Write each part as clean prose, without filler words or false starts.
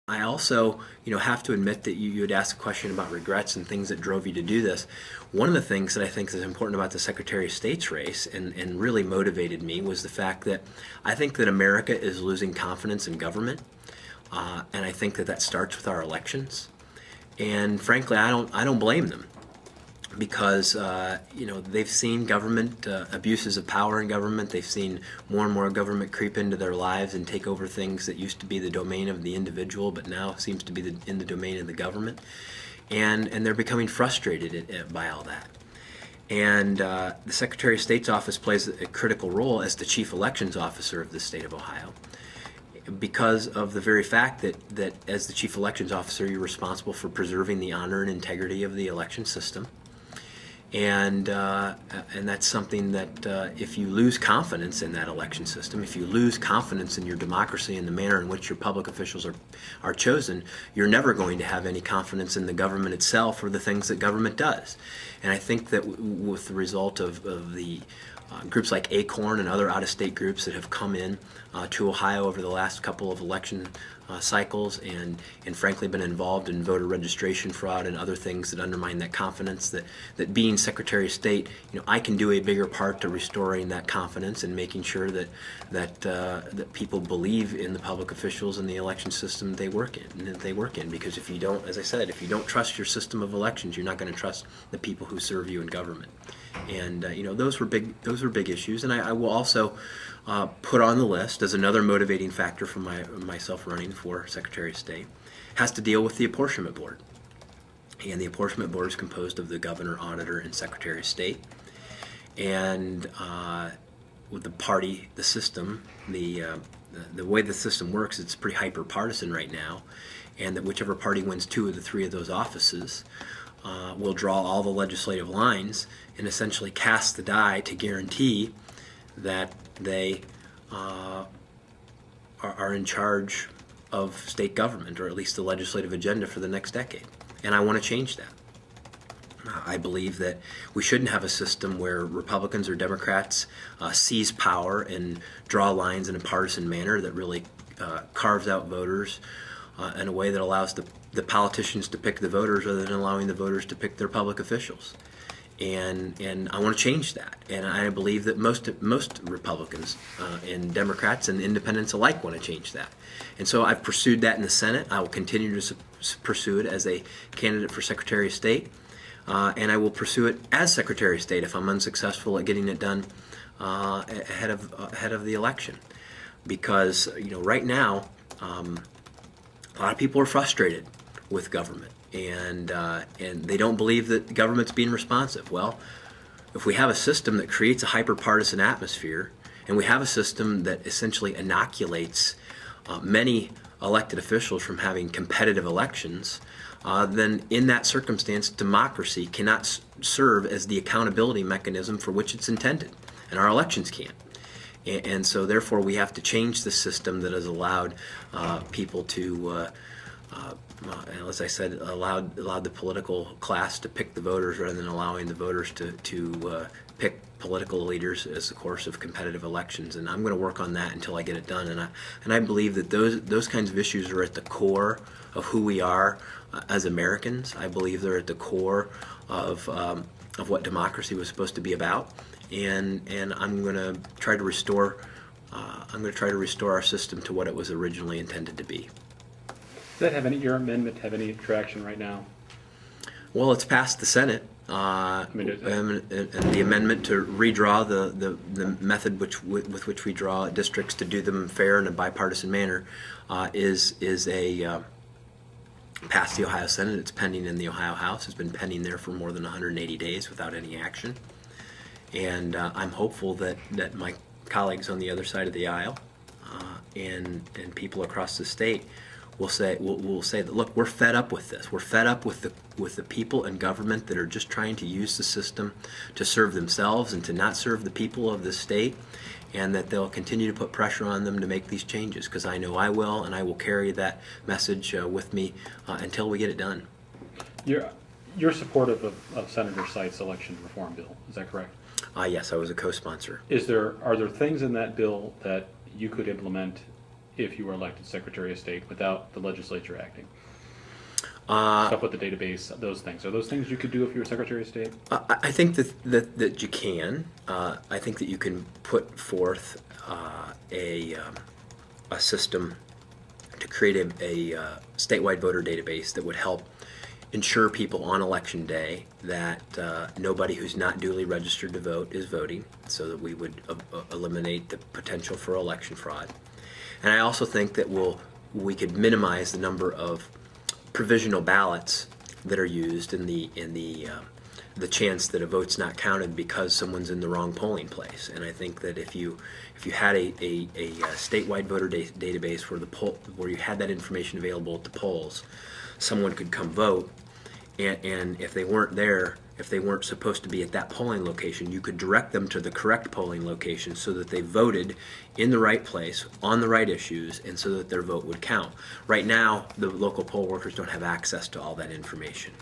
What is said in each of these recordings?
I also, have to admit that you had asked a question about regrets and things that drove you to do this. One of the things that I think is important about the Secretary of State's race and really motivated me was the fact that I think that America is losing confidence in government, and I think that that starts with our elections. And frankly, I don't blame them because they've seen government abuses of power in government. They've seen more and more government creep into their lives and take over things that used to be the domain of the individual, but now seems to be in the domain of the government. And they're becoming frustrated by all that. And the Secretary of State's office plays a critical role as the chief elections officer of the state of Ohio, because of the very fact that as the chief elections officer, you're responsible for preserving the honor and integrity of the election system. And that's something that if you lose confidence in that election system, if you lose confidence in your democracy and the manner in which your public officials are chosen, you're never going to have any confidence in the government itself or the things that government does. And I think that with the result of the groups like ACORN and other out-of-state groups that have come in to Ohio over the last couple of election cycles and frankly been involved in voter registration fraud and other things that undermine that confidence, that being Secretary of State, I can do a bigger part to restoring that confidence and making sure that people believe in the public officials and the election system they work in. Because if you don't, as I said, if you don't trust your system of elections, you're not going to trust the people who serve you in government. And those were big issues. And I will also put on the list as another motivating factor for myself running for Secretary of State has to deal with the apportionment board. And the apportionment board is composed of the governor, auditor, and Secretary of State. And with the system, the way the system works, it's pretty hyper-partisan right now, and that whichever party wins 2 of the 3 of those offices will draw all the legislative lines and essentially cast the die to guarantee that they are in charge of state government, or at least the legislative agenda for the next decade. And I want to change that. I believe that we shouldn't have a system where Republicans or Democrats seize power and draw lines in a partisan manner that really carves out voters in a way that allows the politicians to pick the voters rather than allowing the voters to pick their public officials. And I want to change that. And I believe that most Republicans and Democrats and independents alike want to change that. And so I've pursued that in the Senate. I will continue to pursue it as a candidate for Secretary of State. And I will pursue it as Secretary of State if I'm unsuccessful at getting it done ahead of the election. Because right now, a lot of people are frustrated with government, and they don't believe that government's being responsive. Well, if we have a system that creates a hyper-partisan atmosphere, and we have a system that essentially inoculates many elected officials from having competitive elections, then in that circumstance, democracy cannot serve as the accountability mechanism for which it's intended, and our elections can't. And so therefore we have to change the system that has allowed people to, as I said, allowed the political class to pick the voters rather than allowing the voters to pick political leaders as the course of competitive elections. And I'm going to work on that until I get it done. And I believe that those kinds of issues are at the core of who we are as Americans. I believe they're at the core of what democracy was supposed to be about. And I'm going to try to restore our system to what it was originally intended to be. Does that your amendment have any traction right now? Well, it's passed the Senate. And the amendment to redraw the method with which we draw districts to do them fair in a bipartisan manner is passed the Ohio Senate. It's pending in the Ohio House. It's been pending there for more than 180 days without any action. And I'm hopeful that my colleagues on the other side of the aisle and people across the state will say that, look, we're fed up with this. We're fed up with the people in government that are just trying to use the system to serve themselves and to not serve the people of the state, and that they'll continue to put pressure on them to make these changes, because I know I will, and I will carry that message with me until we get it done. You're supportive of Senator Seitz' election reform bill, is that correct? Yes, I was a co-sponsor. Are there things in that bill that you could implement if you were elected Secretary of State without the legislature acting? Uh, Stuff with the database, those things. Are those things you could do if you were Secretary of State? I think that you can. I think that you can put forth a system to create a statewide voter database that would help ensure people on election day that nobody who's not duly registered to vote is voting, so that we would eliminate the potential for election fraud. And I also think that we could minimize the number of provisional ballots that are used in the chance that a vote's not counted because someone's in the wrong polling place. And I think that if you had a statewide voter database where you had that information available at the polls, someone could come vote, and if they weren't there, if they weren't supposed to be at that polling location, you could direct them to the correct polling location so that they voted in the right place, on the right issues, and so that their vote would count. Right now, the local poll workers don't have access to all that information.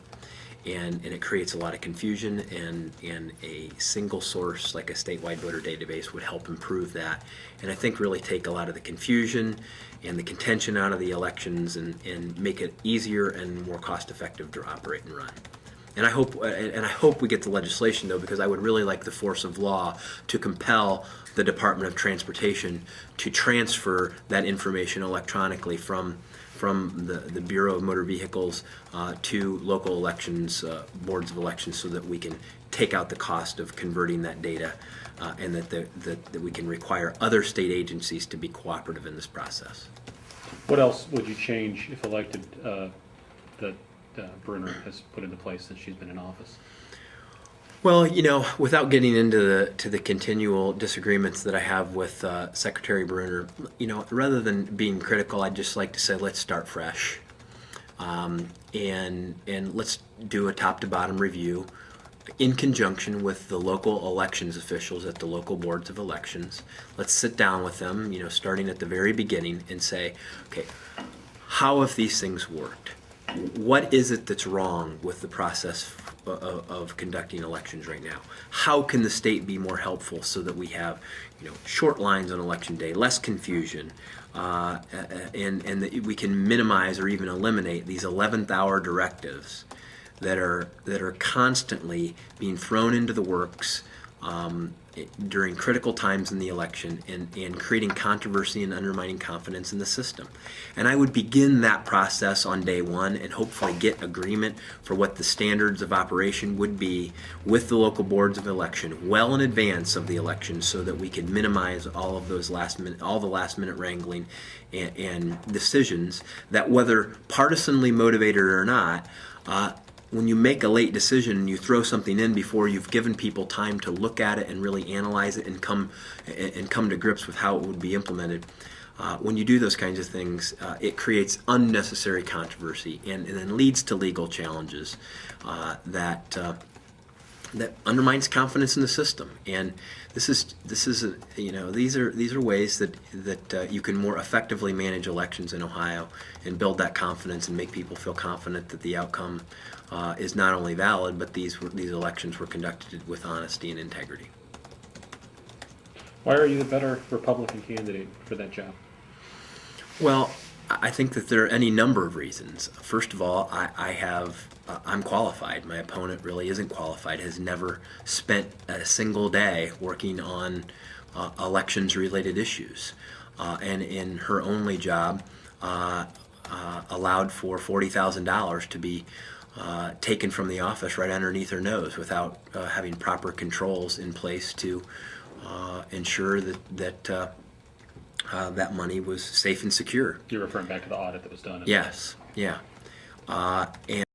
And it creates a lot of confusion, and a single source like a statewide voter database would help improve that, and I think really take a lot of the confusion and the contention out of the elections, and make it easier and more cost effective to operate and run. And I hope we get the legislation, though, because I would really like the force of law to compel the Department of Transportation to transfer that information electronically from the Bureau of Motor Vehicles to local elections, boards of elections, so that we can take out the cost of converting that data, and that we can require other state agencies to be cooperative in this process. What else would you change if elected that Brunner has put into place since she's been in office? Well, without getting into the continual disagreements that I have with Secretary Brunner, rather than being critical, I'd just like to say let's start fresh, and let's do a top-to-bottom review in conjunction with the local elections officials at the local boards of elections. Let's sit down with them, starting at the very beginning, and say, okay, how have these things worked? What is it that's wrong with the process of conducting elections right now? How can the state be more helpful so that we have, short lines on election day, less confusion, and that we can minimize or even eliminate these 11th hour directives that are constantly being thrown into the works during critical times in the election, and creating controversy and undermining confidence in the system. And I would begin that process on day one, and hopefully get agreement for what the standards of operation would be with the local boards of election well in advance of the election, so that we can minimize all of those last minute wrangling and decisions that, whether partisanly motivated or not, when you make a late decision and you throw something in before you've given people time to look at it and really analyze it and come to grips with how it would be implemented, when you do those kinds of things, it creates unnecessary controversy, and then leads to legal challenges that undermines confidence in the system. And these are ways that you can more effectively manage elections in Ohio and build that confidence and make people feel confident that the outcome is not only valid, but these elections were conducted with honesty and integrity. Why are you the better Republican candidate for that job? Well, I think that there are any number of reasons. First of all, I'm qualified. My opponent really isn't qualified, has never spent a single day working on elections-related issues. And in her only job, allowed for $40,000 to be taken from the office right underneath her nose without having proper controls in place to ensure that that money was safe and secure. You're referring back to the audit that was done. Yes, yeah. And